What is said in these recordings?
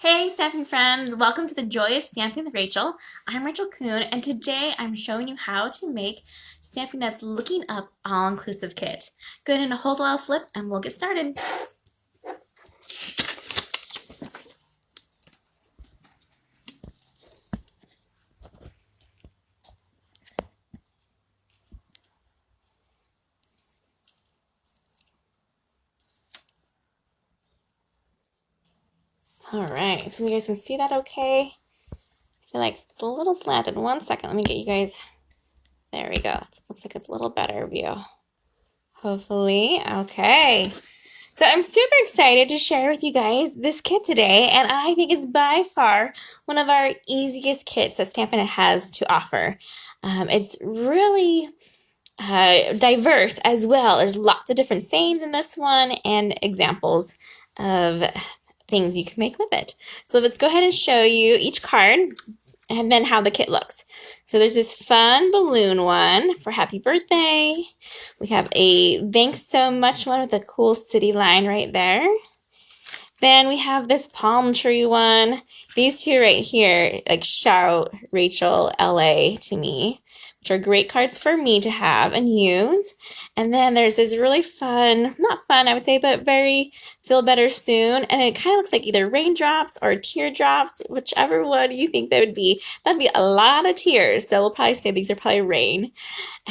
Hey Stamping friends, welcome to the Joyous Stamping with Rachel. I'm Rachel Coon, and today I'm showing you how to make Stampin' Up's Looking Up All-Inclusive Kit. Go ahead and hold while I flip and we'll get started. Alright, so you guys can see that okay? I feel like it's a little slanted. 1 second, let me get you guys. There we go. It looks like it's a little better view. Hopefully. Okay. So I'm super excited to share with you guys this kit today, and I think it's by far one of our easiest kits that Stampin' Up has to offer. It's really diverse as well. There's lots of different sayings in this one and examples of things you can make with it. So let's go ahead and show you each card and then how the kit looks. So there's this fun balloon one for happy birthday. We have a thanks so much one with a cool city line right there. Then we have this palm tree one. These two right here, like shout Rachael LA to me, which are great cards for me to have and use. And then there's this really fun, not fun I would say, but very feel better soon. And it kind of looks like either raindrops or teardrops, whichever one you think that would be. That'd be a lot of tears. So we'll probably say these are probably rain.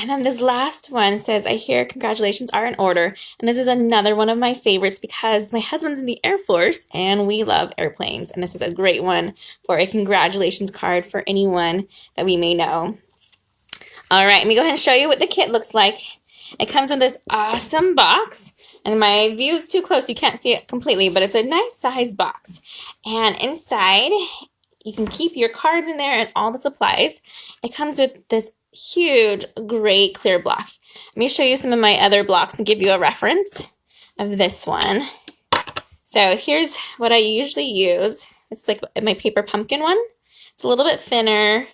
And then this last one says, I hear congratulations are in order. And this is another one of my favorites because my husband's in the Air Force and we love airplanes. And this is a great one for a congratulations card for anyone that we may know. All right, let me go ahead and show you what the kit looks like. It comes with this awesome box. And my view is too close, you can't see it completely, but it's a nice size box. And inside, you can keep your cards in there and all the supplies. It comes with this huge, great clear block. Let me show you some of my other blocks and give you a reference of this one. So here's what I usually use. It's like my paper pumpkin one. It's a little bit thinner.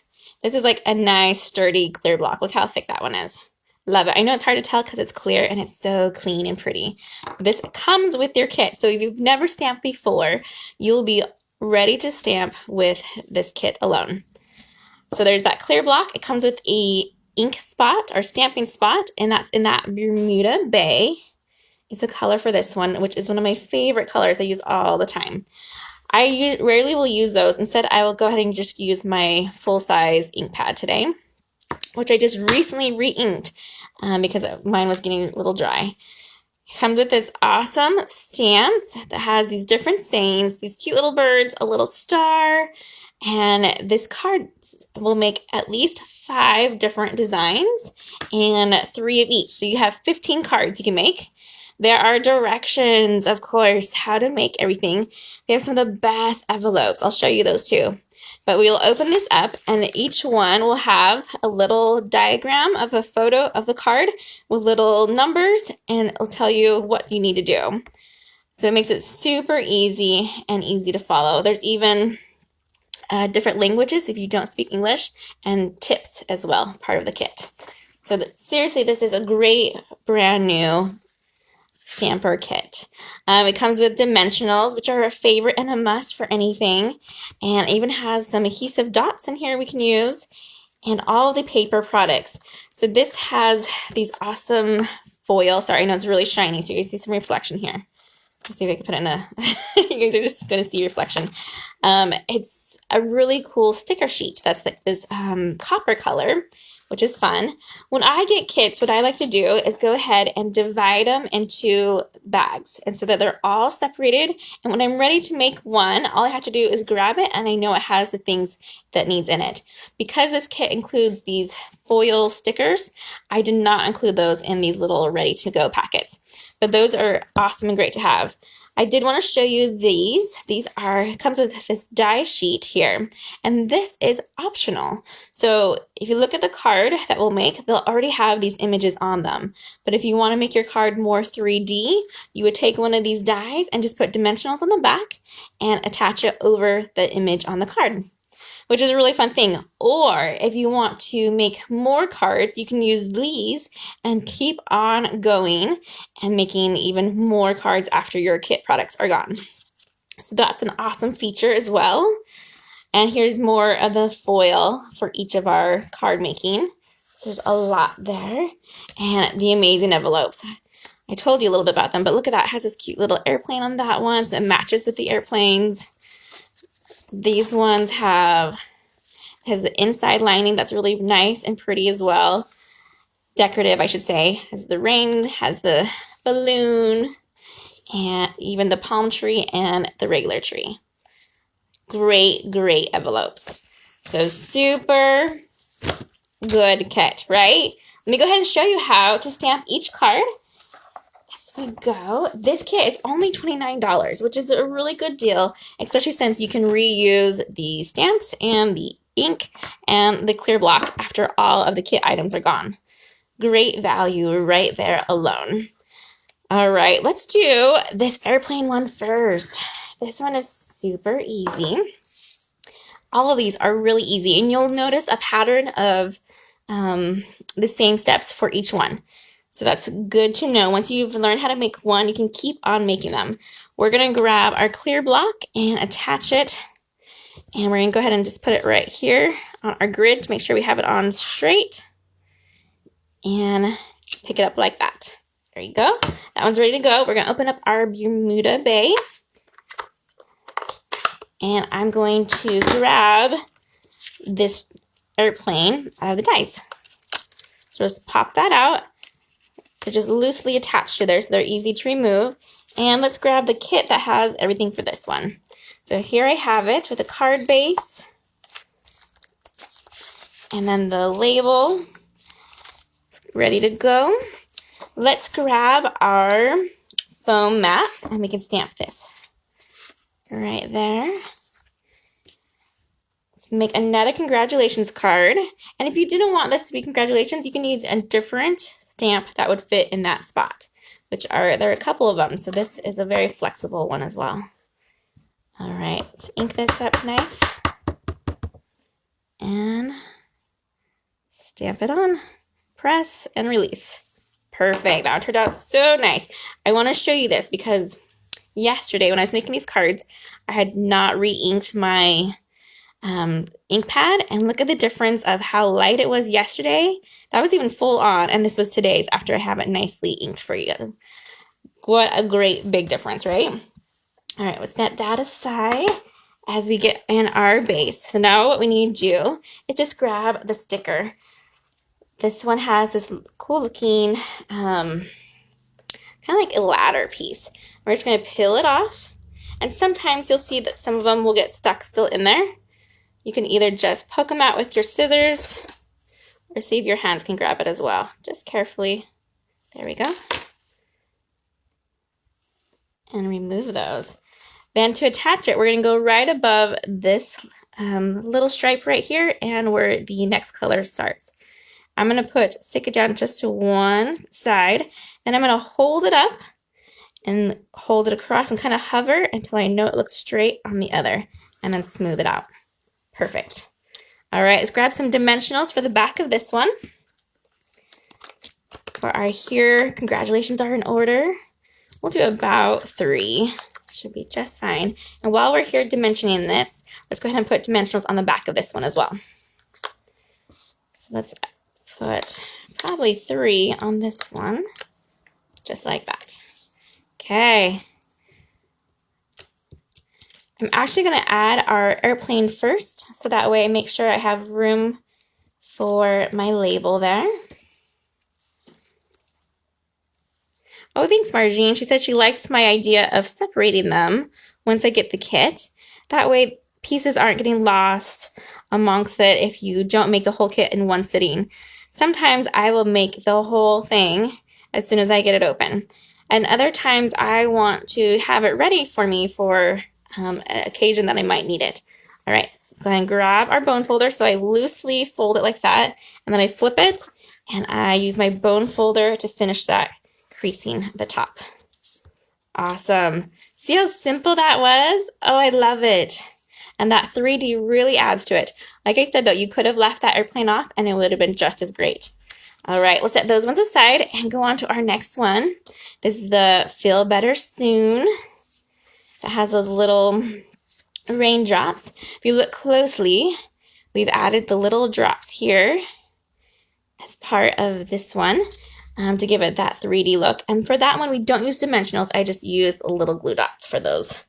This is like a nice, sturdy, clear block. Look how thick that one is. Love it. I know it's hard to tell because it's clear and it's so clean and pretty. This comes with your kit. So if you've never stamped before, you'll be ready to stamp with this kit alone. So there's that clear block. It comes with a ink spot or stamping spot, and that's in that Bermuda Bay. It's a color for this one, which is one of my favorite colors I use all the time. I rarely will use those. Instead, I will go ahead and just use my full-size ink pad today, which I just recently re-inked because mine was getting a little dry. It comes with this awesome stamps that has these different sayings, these cute little birds, a little star, and this card will make at least 5 different designs and 3 of each. So you have 15 cards you can make. There are directions, of course, how to make everything. They have some of the best envelopes. I'll show you those too. But we'll open this up, and each one will have a little diagram of a photo of the card with little numbers, and it'll tell you what you need to do. So it makes it super easy and easy to follow. There's even different languages if you don't speak English, and tips as well, part of the kit. So seriously, this is a great brand new stamper kit. It comes with dimensionals, which are a favorite and a must for anything, and even has some adhesive dots in here we can use, and all the paper products. So this has these awesome foil. Sorry, I know it's really shiny, so you can see some reflection here. Let's see if I can put it in a, you guys are just going to see reflection. It's a really cool sticker sheet that's like this copper color, which is fun. When I get kits, what I like to do is go ahead and divide them into bags, and so that they're all separated. And when I'm ready to make one, all I have to do is grab it, and I know it has the things that needs in it. Because this kit includes these foil stickers, I did not include those in these little ready-to-go packets. But those are awesome and great to have. I did want to show you these. These comes with this die sheet here, and this is optional. So if you look at the card that we'll make, they'll already have these images on them. But if you want to make your card more 3D, you would take one of these dies and just put dimensionals on the back and attach it over the image on the card, which is a really fun thing. Or if you want to make more cards, you can use these and keep on going and making even more cards after your kit products are gone. So that's an awesome feature as well. And here's more of the foil for each of our card making. So there's a lot there. And the amazing envelopes. I told you a little bit about them, but look at that. It has this cute little airplane on that one, so it matches with the airplanes. These ones has the inside lining that's really nice and pretty as well. Decorative, I should say. Has the rain, has the balloon, and even the palm tree and the regular tree. Great, great envelopes. So super good kit, right? Let me go ahead and show you how to stamp each card. As we go, this kit is only $29, which is a really good deal, especially since you can reuse the stamps and the ink and the clear block after all of the kit items are gone. Great value right there alone. All right, let's do this airplane one first. This one is super easy. All of these are really easy, and you'll notice a pattern of the same steps for each one. So that's good to know. Once you've learned how to make one, you can keep on making them. We're going to grab our clear block and attach it. And we're going to go ahead and just put it right here on our grid to make sure we have it on straight. And pick it up like that. There you go. That one's ready to go. We're going to open up our Bermuda Bay. And I'm going to grab this airplane out of the dies. So just pop that out. They're just loosely attached to there, so they're easy to remove. And let's grab the kit that has everything for this one. So here I have it with a card base. And then the label. It's ready to go. Let's grab our foam mat and we can stamp this. Right there. Let's make another congratulations card. And if you didn't want this to be congratulations, you can use a different stamp that would fit in that spot, there are a couple of them. So this is a very flexible one as well. All right, let's ink this up nice. And stamp it on, press, and release. Perfect, that turned out so nice. I want to show you this because yesterday when I was making these cards, I had not re-inked my ink pad, and look at the difference of how light it was yesterday. That was even full on, and this was today's after I have it nicely inked for you. What a great big difference, right? All right, let's set that aside as we get in our base. So now what we need to do is just grab the sticker. This one has this cool looking kind of like a ladder piece. We're just going to peel it off, and sometimes you'll see that some of them will get stuck still in there. You can either just poke them out with your scissors or see if your hands can grab it as well. Just carefully. There we go. And remove those. Then to attach it, we're going to go right above this little stripe right here and where the next color starts. I'm going to stick it down just to one side. Then I'm going to hold it up and hold it across and kind of hover until I know it looks straight on the other, and then smooth it out. Perfect. All right, let's grab some dimensionals for the back of this one. For our here, congratulations are in order. We'll do about 3. Should be just fine. And while we're here dimensioning this, let's go ahead and put dimensionals on the back of this one as well. So let's put probably 3 on this one, just like that. Okay. I'm actually going to add our airplane first, so that way I make sure I have room for my label there. Oh, thanks, Margine. She said she likes my idea of separating them once I get the kit. That way pieces aren't getting lost amongst it if you don't make the whole kit in one sitting. Sometimes I will make the whole thing as soon as I get it open. And other times I want to have it ready for me for an occasion that I might need it. All right, go ahead and grab our bone folder. So I loosely fold it like that, and then I flip it, and I use my bone folder to finish that, creasing the top. Awesome. See how simple that was? Oh, I love it. And that 3D really adds to it. Like I said, though, you could have left that airplane off, and it would have been just as great. All right, we'll set those ones aside and go on to our next one. This is the Feel Better Soon. that has those little raindrops. If you look closely, we've added the little drops here as part of this one to give it that 3D look. And for that one, we don't use dimensionals. I just use little glue dots for those.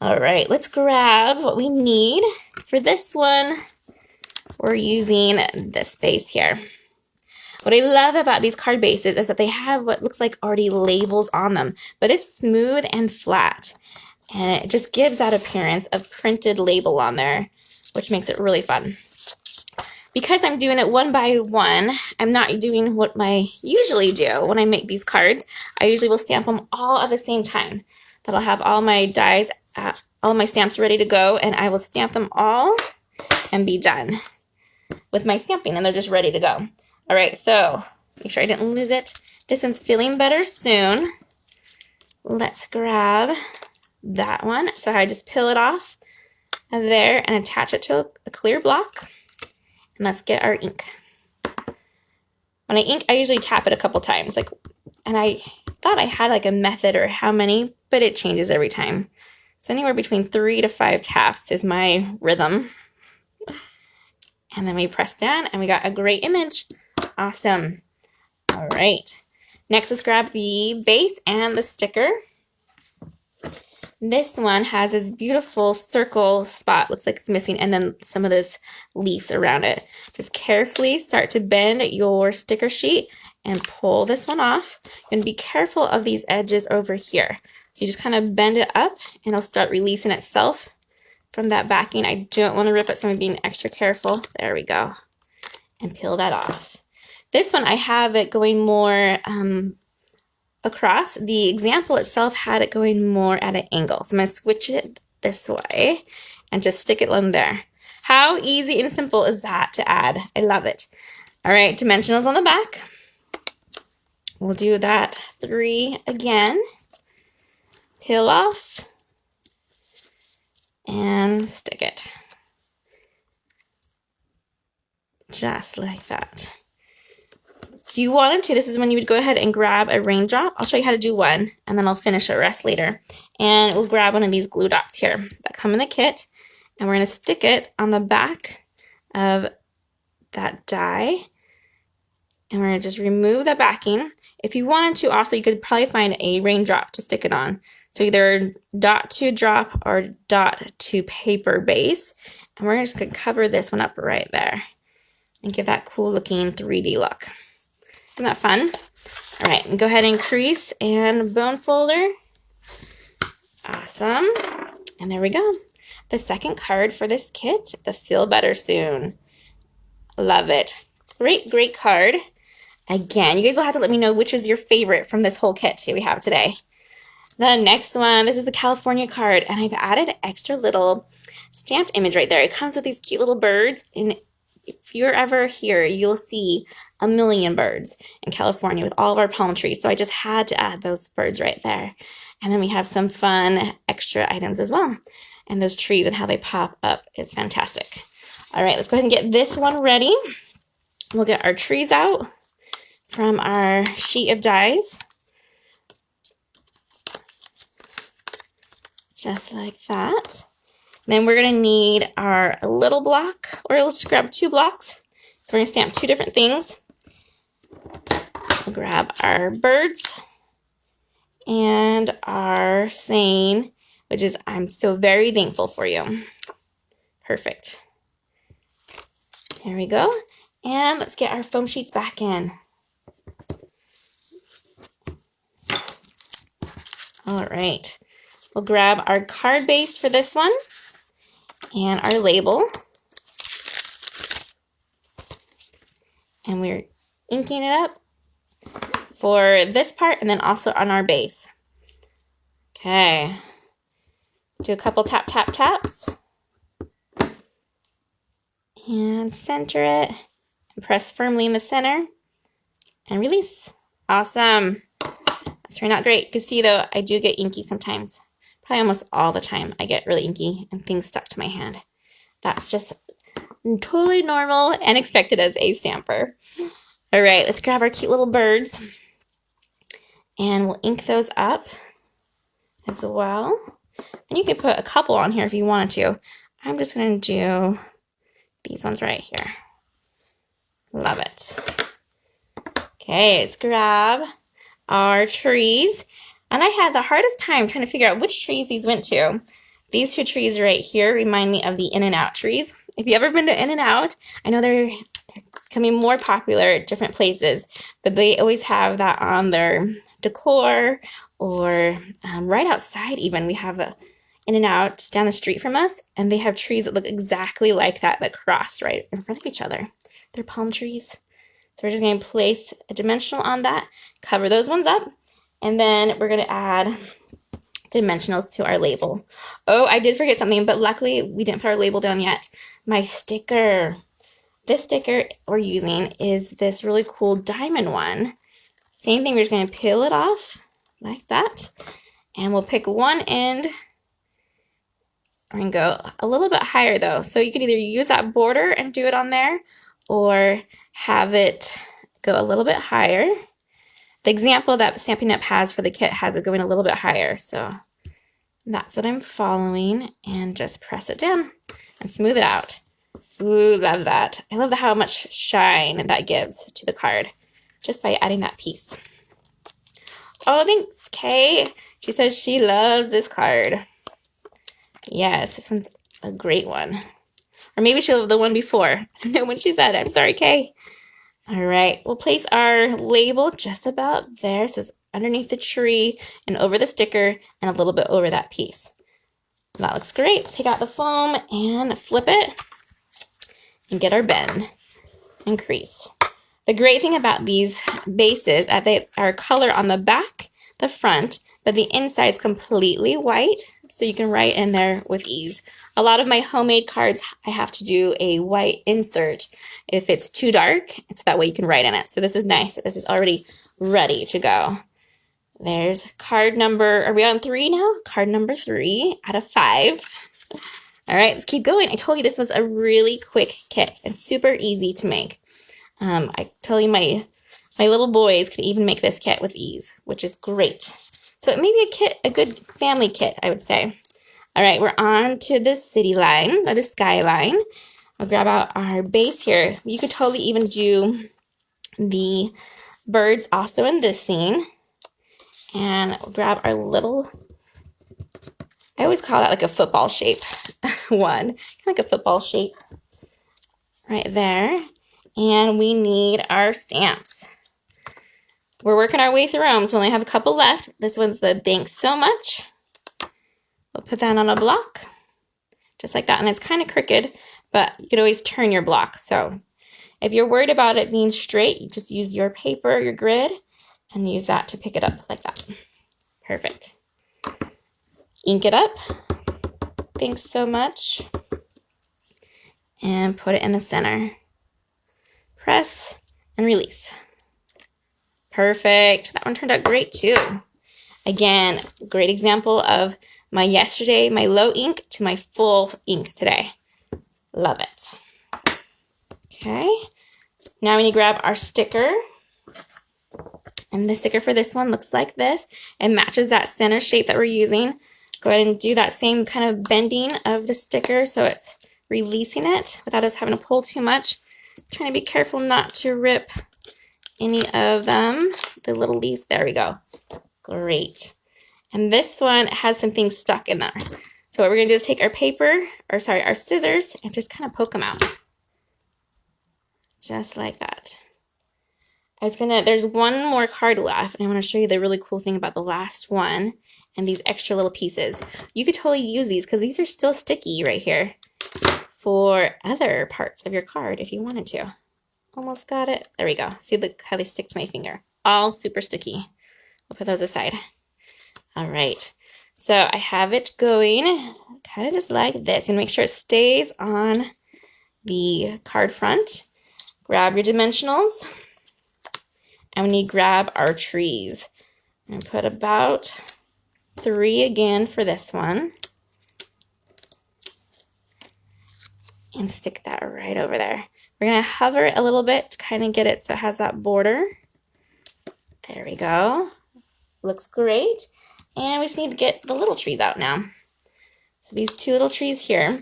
All right, let's grab what we need. For this one, we're using this base here. What I love about these card bases is that they have what looks like already labels on them, but it's smooth and flat. And it just gives that appearance of printed label on there, which makes it really fun. Because I'm doing it one by one, I'm not doing what I usually do when I make these cards. I usually will stamp them all at the same time. That'll have all my dies, all my stamps ready to go, and I will stamp them all and be done with my stamping, and they're just ready to go. All right, so make sure I didn't lose it. This one's feeling better soon. Let's grab that one. So I just peel it off of there and attach it to a clear block. And let's get our ink. When I ink, I usually tap it a couple times. And I thought I had like a method or how many, but it changes every time. So anywhere between 3 to 5 taps is my rhythm. And then we press down and we got a great image. Awesome. All right. Next, let's grab the base and the sticker. This one has this beautiful circle spot, looks like it's missing, and then some of this leaves around it. Just carefully start to bend your sticker sheet and pull this one off. You're going to be careful of these edges over here. So you just kind of bend it up and it'll start releasing itself from that backing. I don't want to rip it, so I'm being extra careful. There we go. And peel that off. This one, I have it going more across. The example itself had it going more at an angle. So I'm going to switch it this way and just stick it in there. How easy and simple is that to add? I love it. All right, dimensionals on the back. We'll do that 3 again. Peel off and stick it. Just like that. If you wanted to, this is when you would go ahead and grab a raindrop. I'll show you how to do one, and then I'll finish the rest later. And we'll grab one of these glue dots here that come in the kit, and we're going to stick it on the back of that die. And we're going to just remove the backing. If you wanted to, also, you could probably find a raindrop to stick it on. So either dot to drop or dot to paper base. And we're just going to cover this one up right there and give that cool looking 3D look. Isn't that fun? All right, go ahead and crease and bone folder. Awesome. And there we go. The second card for this kit, the Feel Better Soon. Love it. Great, great card. Again, you guys will have to let me know which is your favorite from this whole kit we have today. The next one, this is the California card, and I've added an extra little stamped image right there. It comes with these cute little birds, and if you're ever here, you'll see a million birds in California with all of our palm trees. So I just had to add those birds right there. And then we have some fun extra items as well. And those trees and how they pop up is fantastic. All right, let's go ahead and get this one ready. We'll get our trees out from our sheet of dies. Just like that. Then we're going to need our little block, or let's grab 2 blocks. So we're going to stamp 2 different things. We'll grab our birds and our saying, which is, I'm so very thankful for you. Perfect. There we go. And let's get our foam sheets back in. All right. We'll grab our card base for this one and our label. And we're inking it up for this part and then also on our base. Okay. Do a couple tap, tap, taps. And center it. And press firmly in the center. And release. Awesome. That's turning out great. You can see though, I do get inky sometimes. Probably almost all the time I get really inky and things stuck to my hand. That's just totally normal and expected as a stamper. All right, let's grab our cute little birds and we'll ink those up as well. And you can put a couple on here if you wanted to. I'm just going to do these ones right here. Love it. Okay, let's grab our trees. And I had the hardest time trying to figure out which trees these went to. These two trees right here remind me of the In-N-Out trees. If you've ever been to In-N-Out, I know they're becoming more popular at different places, but they always have that on their decor or right outside even. We have a In-N-Out just down the street from us, and they have trees that look exactly like that cross right in front of each other. They're palm trees. So we're just going to place a dimensional on that, cover those ones up, and then we're going to add dimensionals to our label. Oh, I did forget something, but luckily we didn't put our label down yet. My sticker. This sticker we're using is this really cool diamond one. Same thing, we're just going to peel it off like that, and we'll pick one end. We're going to go a little bit higher though, so you could either use that border and do it on there, or have it go a little bit higher. The example that the Stampin' Up! Has for the kit has it going a little bit higher, so that's what I'm following, and just press it down and smooth it out. Ooh, love that. I love how much shine that gives to the card just by adding that piece. Oh, thanks, Kay. She says she loves this card. Yes, this one's a great one. Or maybe she loved the one before. I don't know when she said it. I'm sorry, Kay. All right, we'll place our label just about there. So it's underneath the tree and over the sticker and a little bit over that piece. That looks great. Let's take out the foam and flip it and get our bend and crease. The great thing about these bases is that they are color on the back, the front, but the inside is completely white, so you can write in there with ease. A lot of my homemade cards, I have to do a white insert if it's too dark, so that way you can write in it. So this is nice. This is already ready to go. There's card number, are we on 3 now? Card number 3 out of 5. All right, let's keep going. I told you this was a really quick kit and super easy to make. I tell you, my little boys can even make this kit with ease, which is great. So it may be a good family kit, I would say. All right, we're on to the city line, or the skyline. I'll grab out our base here. You could totally even do the birds also in this scene. And we'll grab our little, I always call that like a football shape one. Kind of like a football shape right there. And we need our stamps. We're working our way through them, so we only have a couple left. This one's the thanks so much. We'll put that on a block, just like that. And it's kind of crooked, but you could always turn your block. So if you're worried about it being straight, you just use your paper, your grid, and use that to pick it up like that. Perfect. Ink it up. Thanks so much. And put it in the center. Press and release. Perfect. That one turned out great too. Again, great example of my yesterday, my low ink to my full ink today. Love it. Okay. Now we need to grab our sticker. And the sticker for this one looks like this. It matches that center shape that we're using. Go ahead and do that same kind of bending of the sticker so it's releasing it without us having to pull too much. Trying to be careful not to rip any of them. The little leaves, there we go. Great. And this one has some things stuck in there. So what we're going to do is take our our scissors and just kind of poke them out. Just like that. There's one more card left, and I want to show you the really cool thing about the last one and these extra little pieces. You could totally use these because these are still sticky right here for other parts of your card if you wanted to. Almost got it. There we go. See how they stick to my finger. All super sticky. We'll put those aside. All right. So I have it going kind of just like this. And make sure it stays on the card front. Grab your dimensionals. And we need to grab our trees. And put about 3 again for this one. And stick that right over there. We're going to hover it a little bit to kind of get it so it has that border. There we go. Looks great. And we just need to get the little trees out now. So these two little trees here,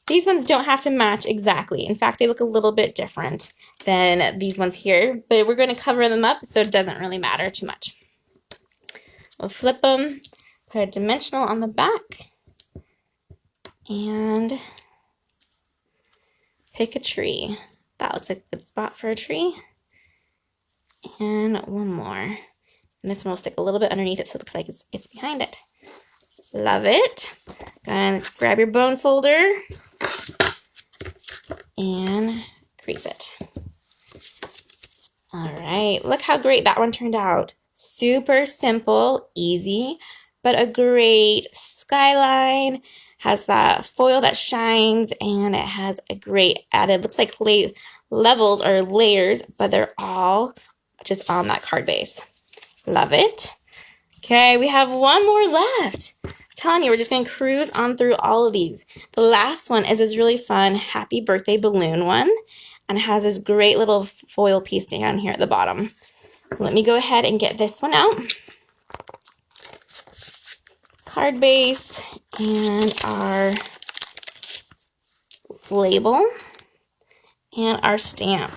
these ones don't have to match exactly. In fact, they look a little bit different than these ones here, but we're going to cover them up so it doesn't really matter too much. We'll flip them, put a dimensional on the back, and pick a tree. That looks like a good spot for a tree. And one more. And this one will stick a little bit underneath it so it looks like it's behind it. Love it. And grab your bone folder and crease it. All right, look how great that one turned out. Super simple, easy, but a great skyline. Has that foil that shines, and it has a great added, looks like levels or layers, but they're all just on that card base. Love it. Okay, we have one more left. I'm telling you, we're just going to cruise on through all of these. The last one is this really fun happy birthday balloon one, and it has this great little foil piece down here at the bottom. Let me go ahead and get this one out. Card base and our label and our stamp.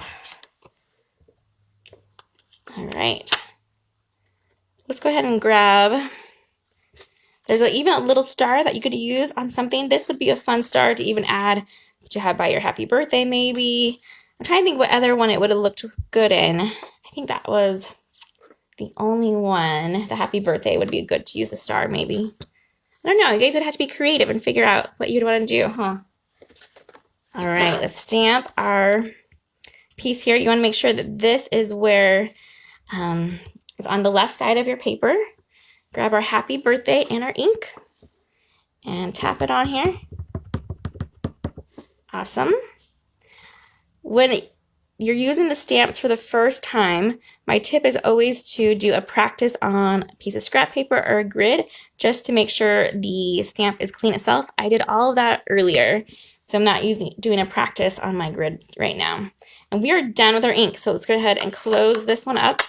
All right. Let's go ahead and grab, there's even a little star that you could use on something. This would be a fun star to even add to have by your happy birthday maybe. I'm trying to think what other one it would have looked good in. I think that was the only one. The happy birthday would be good to use a star maybe. I don't know, you guys would have to be creative and figure out what you'd want to do, huh? All right, let's stamp our piece here. You want to make sure that this is where is on the left side of your paper. Grab our happy birthday and our ink and tap it on here. Awesome. When you're using the stamps for the first time, my tip is always to do a practice on a piece of scrap paper or a grid just to make sure the stamp is clean itself. I did all of that earlier, so I'm not doing a practice on my grid right now. And we are done with our ink, so let's go ahead and close this one up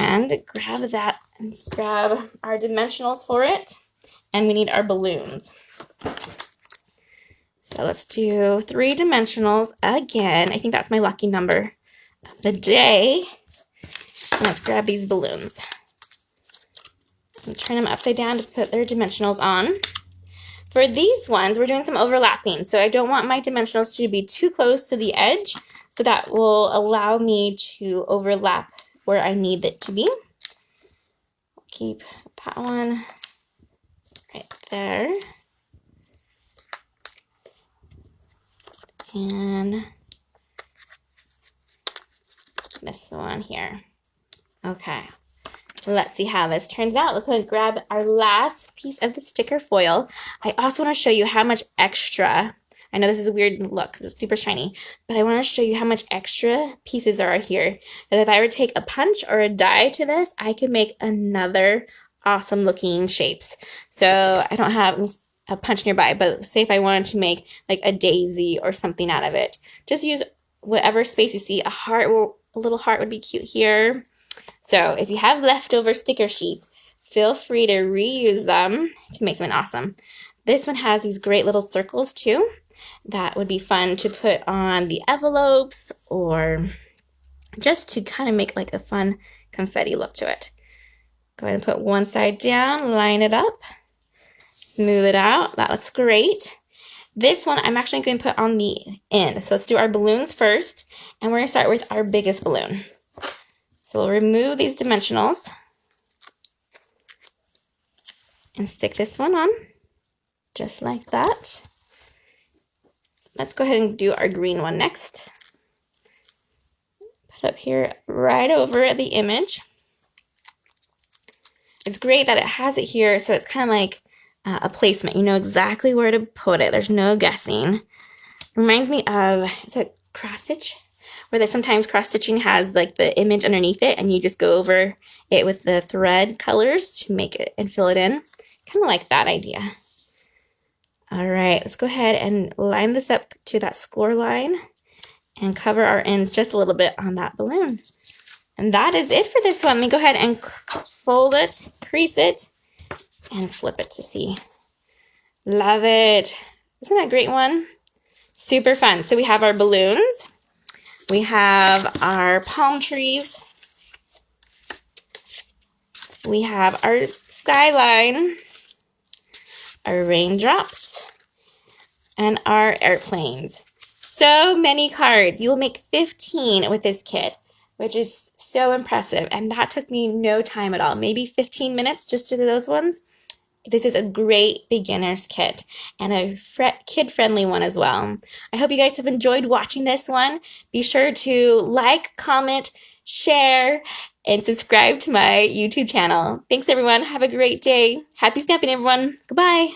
and grab that and grab our dimensionals for it. And we need our balloons. So let's do 3 dimensionals again. I think that's my lucky number of the day. And let's grab these balloons and turn them upside down to put their dimensionals on. For these ones, we're doing some overlapping. So I don't want my dimensionals to be too close to the edge. So that will allow me to overlap where I need it to be. Keep that one right there. And this one here. Okay, let's see how this turns out. Let's go grab our last piece of the sticker foil. I also want to show you how much extra, I know this is a weird look because it's super shiny, but I want to show you how much extra pieces there are here. That if I were to take a punch or a die to this, I could make another awesome looking shapes. So I don't have a punch nearby, but say if I wanted to make like a daisy or something out of it, just use whatever space you see. A little heart would be cute here. So if you have leftover sticker sheets, feel free to reuse them to make something awesome. This one has these great little circles too. That would be fun to put on the envelopes or just to kind of make like a fun confetti look to it. Go ahead and put one side down, line it up. Smooth it out. That looks great. This one I'm actually going to put on the end. So let's do our balloons first. And we're going to start with our biggest balloon. So we'll remove these dimensionals. And stick this one on. Just like that. Let's go ahead and do our green one next. Put up here right over the image. It's great that it has it here. So it's kind of like a placement. You know exactly where to put it. There's no guessing. Reminds me of, is it cross stitch? Where they sometimes cross stitching has like the image underneath it and you just go over it with the thread colors to make it and fill it in. Kind of like that idea. All right, let's go ahead and line this up to that score line and cover our ends just a little bit on that balloon. And that is it for this one. Let me go ahead and fold it, crease it, and flip it to see Love it. Isn't that a great one? Super fun. So we have our balloons. We have our palm trees. We have our skyline, our raindrops, and our airplanes. So many cards. You will make 15 with this kit, which is so impressive. And that took me no time at all. Maybe 15 minutes just to do those ones. This is a great beginner's kit and a kid-friendly one as well. I hope you guys have enjoyed watching this one. Be sure to like, comment, share, and subscribe to my YouTube channel. Thanks, everyone. Have a great day. Happy stamping, everyone. Goodbye.